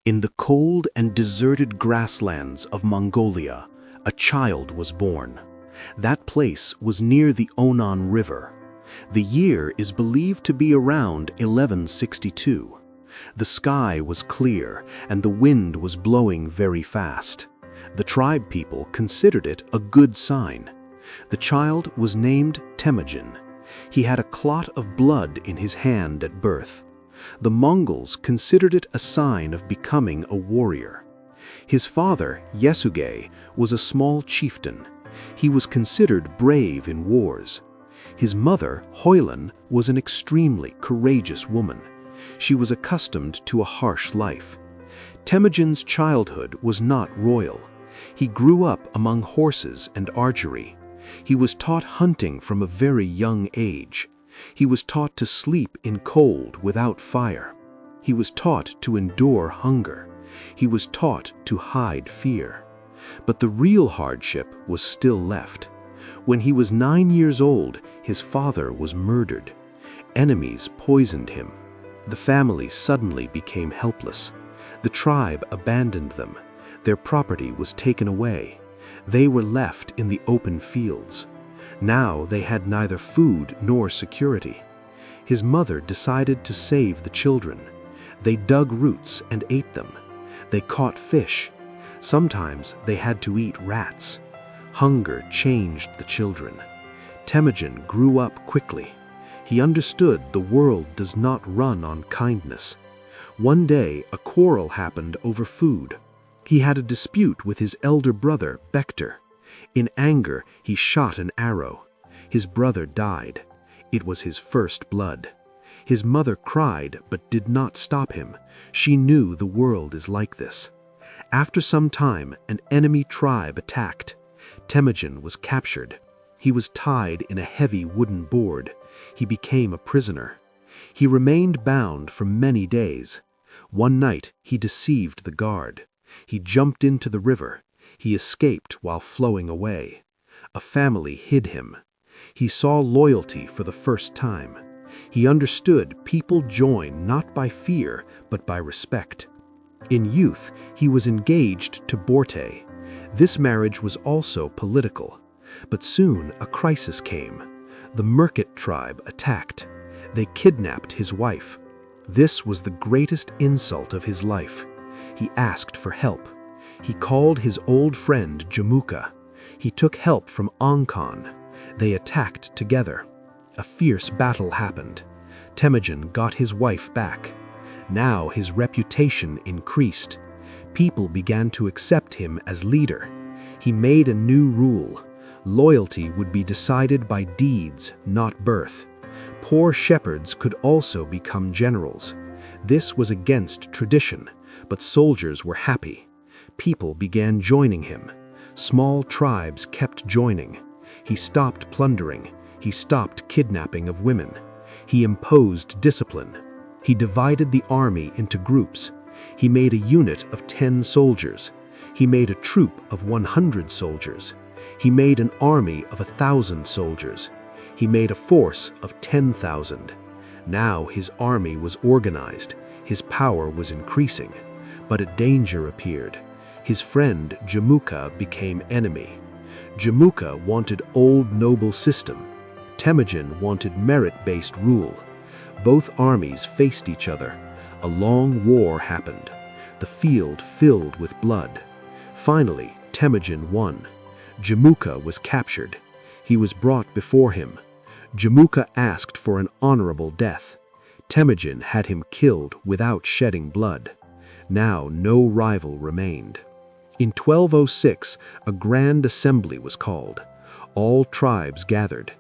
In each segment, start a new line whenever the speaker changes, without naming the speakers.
In the cold and deserted grasslands of Mongolia, a child was born. That place was near the Onan River. The year is believed to be around 1162. The sky was clear and the wind was blowing very fast. The tribe people considered it a good sign. The child was named Temujin. He had a clot of blood in his hand at birth. The Mongols considered it a sign of becoming a warrior. His father, Yesuge, was a small chieftain. He was considered brave in wars. His mother, Hoilan, was an extremely courageous woman. She was accustomed to a harsh life. Temujin's childhood was not royal. He grew up among horses and archery. He was taught hunting from a very young age. He was taught to sleep in cold without fire. He was taught to endure hunger. He was taught to hide fear. But the real hardship was still left. When he was 9 years old, his father was murdered. Enemies poisoned him. The family suddenly became helpless. The tribe abandoned them. Their property was taken away. They were left in the open fields. Now they had neither food nor security. His mother decided to save the children. They dug roots and ate them. They caught fish. Sometimes they had to eat rats. Hunger changed the children. Temujin grew up quickly. He understood the world does not run on kindness. One day, a quarrel happened over food. He had a dispute with his elder brother, Bekter. In anger, he shot an arrow. His brother died. It was his first blood. His mother cried but did not stop him. She knew the world is like this. After some time, an enemy tribe attacked. Temujin was captured. He was tied in a heavy wooden board. He became a prisoner. He remained bound for many days. One night, he deceived the guard. He jumped into the river. He escaped while flowing away. A family hid him. He saw loyalty for the first time. He understood people join not by fear, but by respect. In youth, he was engaged to Borte. This marriage was also political. But soon a crisis came. The Merkit tribe attacked. They kidnapped his wife. This was the greatest insult of his life. He asked for help. He called his old friend Jamuka. He took help from Angkon. They attacked together. A fierce battle happened. Temujin got his wife back. Now his reputation increased. People began to accept him as leader. He made a new rule. Loyalty would be decided by deeds, not birth. Poor shepherds could also become generals. This was against tradition, but soldiers were happy. People began joining him. Small tribes kept joining. He stopped plundering. He stopped kidnapping of women. He imposed discipline. He divided the army into groups. He made a unit of 10 soldiers. He made a troop of 100 soldiers. He made an army of 1,000 soldiers. He made a force of 10,000. Now his army was organized. His power was increasing. But a danger appeared. His friend Jamuka became enemy. Jamuka wanted old noble system. Temujin wanted merit-based rule. Both armies faced each other. A long war happened. The field filled with blood. Finally, Temujin won. Jamuka was captured. He was brought before him. Jamuka asked for an honorable death. Temujin had him killed without shedding blood. Now no rival remained. In 1206, a grand assembly was called. All tribes gathered.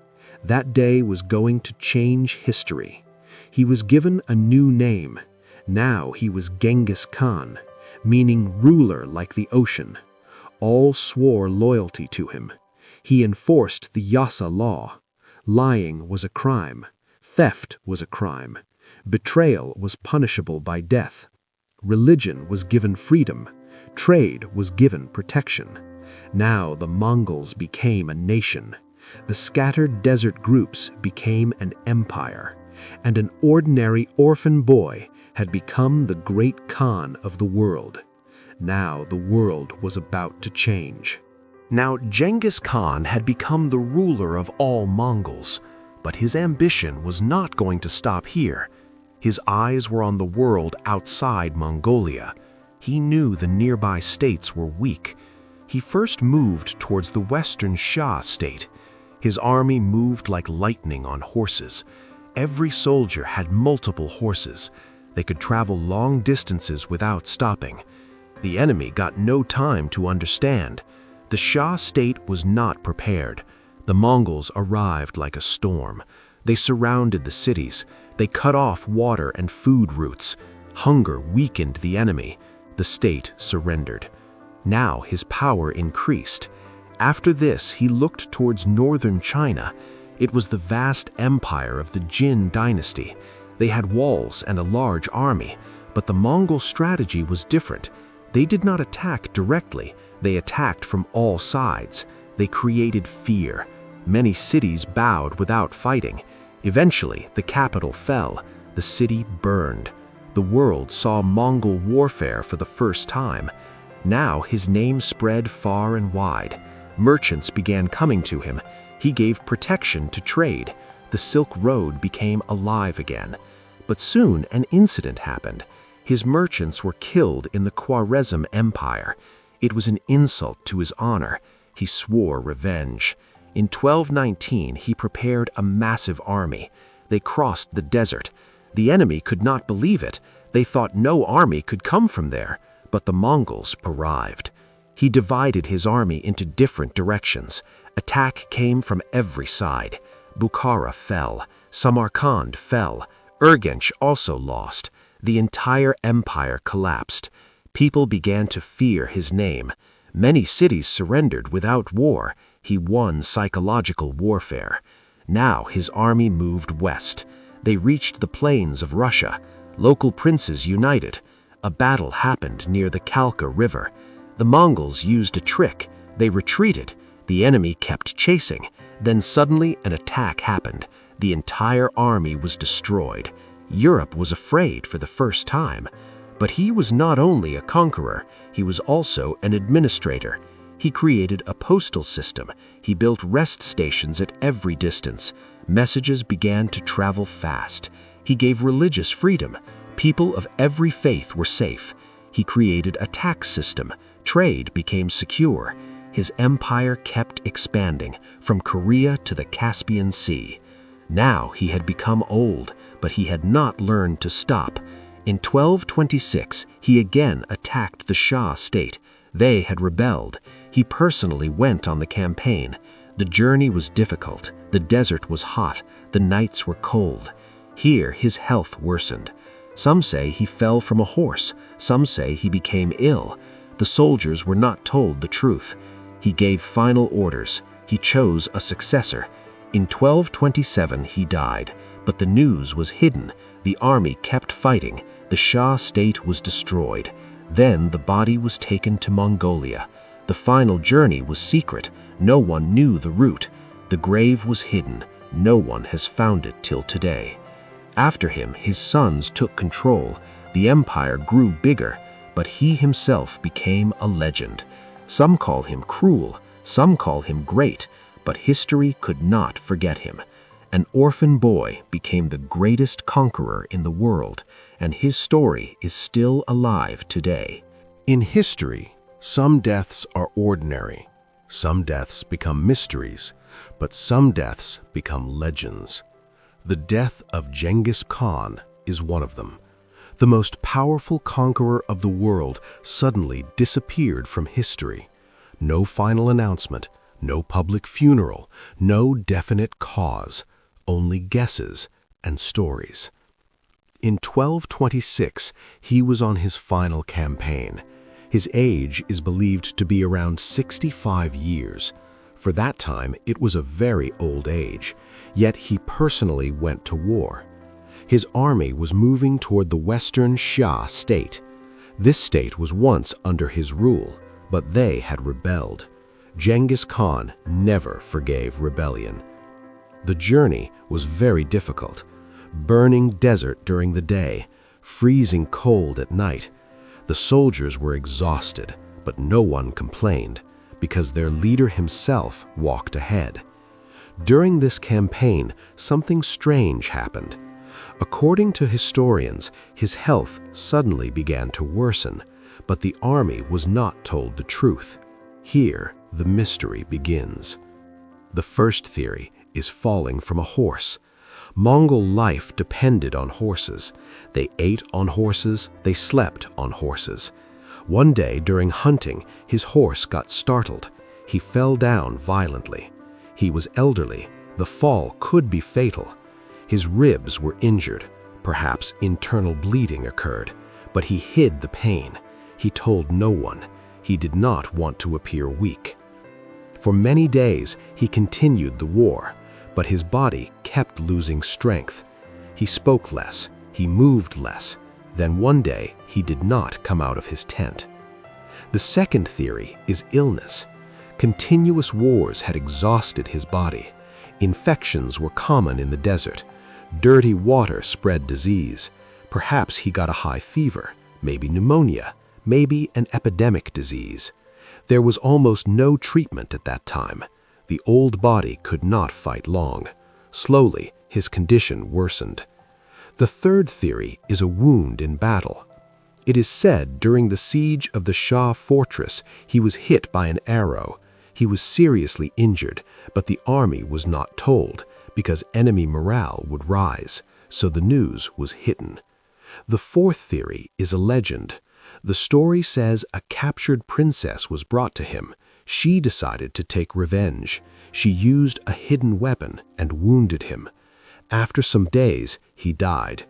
That day was going to change history. He was given a new name. Now he was Genghis Khan, meaning ruler like the ocean. All swore loyalty to him. He enforced the Yasa law. Lying was a crime. Theft was a crime. Betrayal was punishable by death. Religion was given freedom. Trade was given protection. Now the Mongols became a nation. The scattered desert groups became an empire. And an ordinary orphan boy had become the great Khan of the world. Now the world was about to change. Now Genghis Khan had become the ruler of all Mongols, but his ambition was not going to stop here. His eyes were on the world outside Mongolia. He knew the nearby states were weak. He first moved towards the western Shah state. His army moved like lightning on horses. Every soldier had multiple horses. They could travel long distances without stopping. The enemy got no time to understand. The Shah state was not prepared. The Mongols arrived like a storm. They surrounded the cities. They cut off water and food routes. Hunger weakened the enemy. The state surrendered. Now his power increased. After this, he looked towards northern China. It was the vast empire of the Jin dynasty. They had walls and a large army, but the Mongol strategy was different. They did not attack directly. They attacked from all sides. They created fear. Many cities bowed without fighting. Eventually, the capital fell. The city burned. The world saw Mongol warfare for the first time. Now his name spread far and wide. Merchants began coming to him. He gave protection to trade. The Silk Road became alive again. But soon an incident happened. His merchants were killed in the Khwarezm Empire. It was an insult to his honor. He swore revenge. In 1219, he prepared a massive army. They crossed the desert. The enemy could not believe it. They thought no army could come from there, but the Mongols arrived. He divided his army into different directions. Attack came from every side. Bukhara fell. Samarkand fell. Urgench also lost. The entire empire collapsed. People began to fear his name. Many cities surrendered without war. He won psychological warfare. Now his army moved west. They reached the plains of Russia. Local princes united. A battle happened near the Kalka River. The Mongols used a trick. They retreated. The enemy kept chasing. Then suddenly an attack happened. The entire army was destroyed. Europe was afraid for the first time. But he was not only a conqueror, he was also an administrator. He created a postal system. He built rest stations at every distance. Messages began to travel fast. He gave religious freedom. People of every faith were safe. He created a tax system. Trade became secure. His empire kept expanding from Korea to the Caspian Sea. Now he had become old, but he had not learned to stop. In 1226, he again attacked the Shah state. They had rebelled. He personally went on the campaign. The journey was difficult. The desert was hot. The nights were cold. Here his health worsened. Some say he fell from a horse. Some say he became ill. The soldiers were not told the truth. He gave final orders. He chose a successor. In 1227 he died, but the news was hidden. The army kept fighting. The Shah state was destroyed. Then the body was taken to Mongolia. The final journey was secret. No one knew the route. The grave was hidden. No one has found it till today. After him, his sons took control. The empire grew bigger, but he himself became a legend. Some call him cruel, some call him great, but history could not forget him. An orphan boy became the greatest conqueror in the world, and his story is still alive today. In history, some deaths are ordinary. Some deaths become mysteries, but some deaths become legends. The death of Genghis Khan is one of them. The most powerful conqueror of the world suddenly disappeared from history. No final announcement, no public funeral, no definite cause, only guesses and stories. In 1226, he was on his final campaign. His age is believed to be around 65 years. For that time, it was a very old age, yet he personally went to war. His army was moving toward the western Shah state. This state was once under his rule, but they had rebelled. Genghis Khan never forgave rebellion. The journey was very difficult. Burning desert during the day,
freezing cold at night. The soldiers were exhausted, but no one complained, because their leader himself walked ahead. During this campaign, something strange happened. According to historians, his health suddenly began to worsen, but the army was not told the truth. Here, the mystery begins. The first theory is falling from a horse. Mongol life depended on horses. They ate on horses, they slept on horses. One day during hunting, his horse got startled. He fell down violently. He was elderly. The fall could be fatal. His ribs were injured. Perhaps internal bleeding occurred, but he hid the pain. He told no one. He did not want to appear weak. For many days, he continued the war, but his body kept losing strength. He spoke less, he moved less. Then one day, he did not come out of his tent. The second theory is illness. Continuous wars had exhausted his body. Infections were common in the desert. Dirty water spread disease. Perhaps he got a high fever, maybe pneumonia, maybe an epidemic disease. There was almost no treatment at that time. The old body could not fight long. Slowly, his condition worsened. The third theory is a wound in battle. It is said during the siege of the Shah fortress, he was hit by an arrow. He was seriously injured, but the army was not told, because enemy morale would rise, so the news was hidden. The fourth theory is a legend. The story says a captured princess was brought to him. She decided to take revenge. She used a hidden weapon and wounded him. After some days, he died.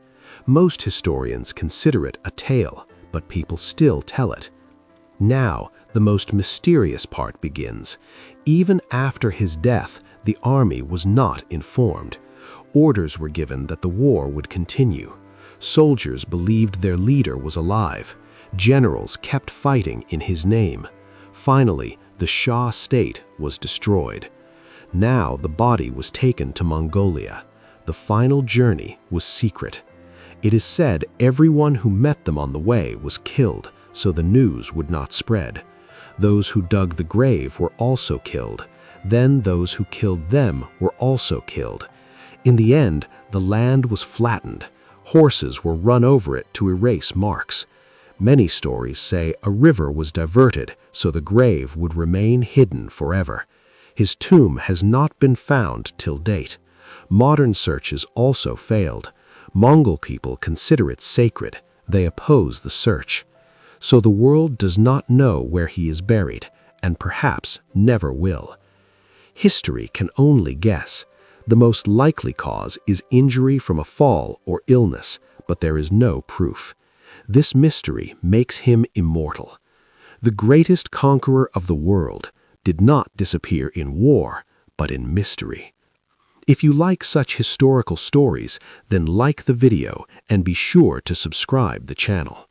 Most historians consider it a tale, but people still tell it. Now, the most mysterious part begins. Even after his death, the army was not informed. Orders were given that the war would continue. Soldiers believed their leader was alive. Generals kept fighting in his name. Finally, the Shah state was destroyed. Now the body was taken to Mongolia. The final journey was secret. It is said everyone who met them on the way was killed, so the news would not spread. Those who dug the grave were also killed. Then those who killed them were also killed. In the end, the land was flattened. Horses were run over it to erase marks. Many stories say a river was diverted so the grave would remain hidden forever. His tomb has not been found till date. Modern searches also failed. Mongol people consider it sacred. They oppose the search. So the world does not know where he is buried, and perhaps never will. History can only guess. The most likely cause is injury from a fall or illness, but there is no proof. This mystery makes him immortal. The greatest conqueror of the world did not disappear in war, but in mystery. If you like such historical stories, then like the video and be sure to subscribe the channel.